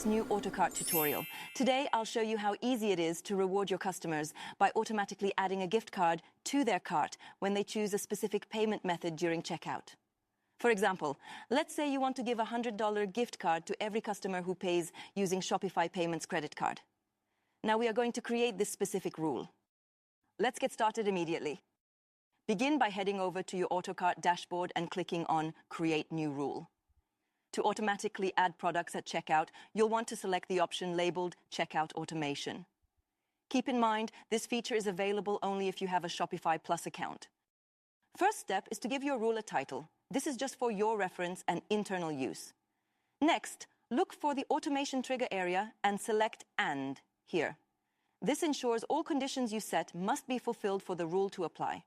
this new Autocart tutorial. Today, I'll show you how easy it is to reward your customers by automatically adding a gift card to their cart when they choose a specific payment method during checkout. For example, let's say you want to give a $100 gift card to every customer who pays using Shopify Payments credit card. Now we are going to create this specific rule. Let's get started immediately. Begin by heading over to your Autocart dashboard and clicking on Create New Rule. To automatically add products at checkout, you'll want to select the option labeled Checkout Automation. Keep in mind, this feature is available only if you have a Shopify Plus account. First step is to give your rule a title. This is just for your reference and internal use. Next, look for the automation trigger area and select And here. This ensures all conditions you set must be fulfilled for the rule to apply.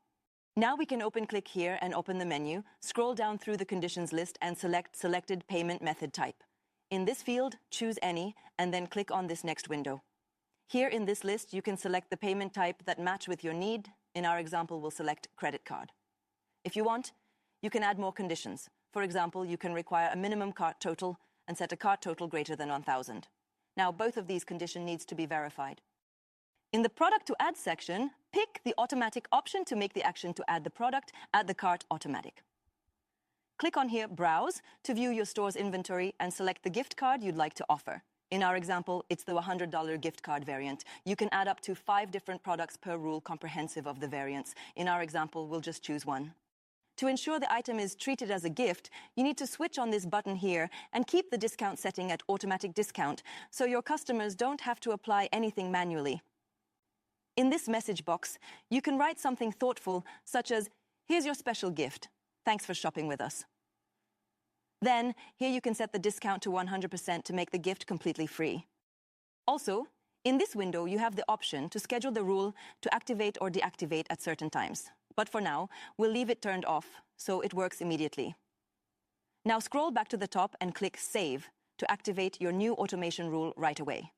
Now we can click here and open the menu, scroll down through the conditions list and select Selected Payment Method Type. In this field, choose any and then click on this next window. Here in this list, you can select the payment type that match with your need. In our example, we'll select credit card. If you want, you can add more conditions. For example, you can require a minimum cart total and set a cart total greater than 1,000. Now, both of these conditions needs to be verified. In the Product to Add section, pick the automatic option to make the action to add the product at the cart automatic. Click on here, Browse, to view your store's inventory and select the gift card you'd like to offer. In our example, it's the $100 gift card variant. You can add up to 5 different products per rule comprehensive of the variants. In our example, we'll just choose one. To ensure the item is treated as a gift, you need to switch on this button here and keep the discount setting at automatic discount so your customers don't have to apply anything manually. In this message box, you can write something thoughtful, such as, "Here's your special gift. Thanks for shopping with us." Then, here you can set the discount to 100% to make the gift completely free. Also, in this window, you have the option to schedule the rule to activate or deactivate at certain times. But for now, we'll leave it turned off, so it works immediately. Now scroll back to the top and click Save to activate your new automation rule right away.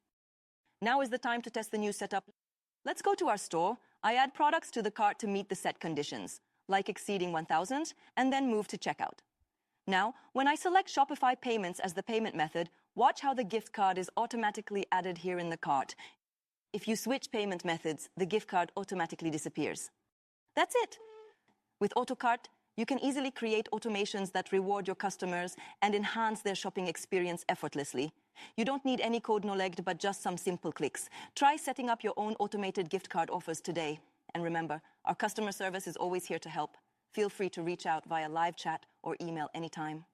Now is the time to test the new setup. Let's go to our store. I add products to the cart to meet the set conditions, like exceeding 1,000, and then move to checkout. Now, when I select Shopify Payments as the payment method, watch how the gift card is automatically added here in the cart. If you switch payment methods, the gift card automatically disappears. That's it. With Autocart, you can easily create automations that reward your customers and enhance their shopping experience effortlessly. You don't need any code knowledge, but just some simple clicks. Try setting up your own automated gift card offers today. And remember, our customer service is always here to help. Feel free to reach out via live chat or email anytime.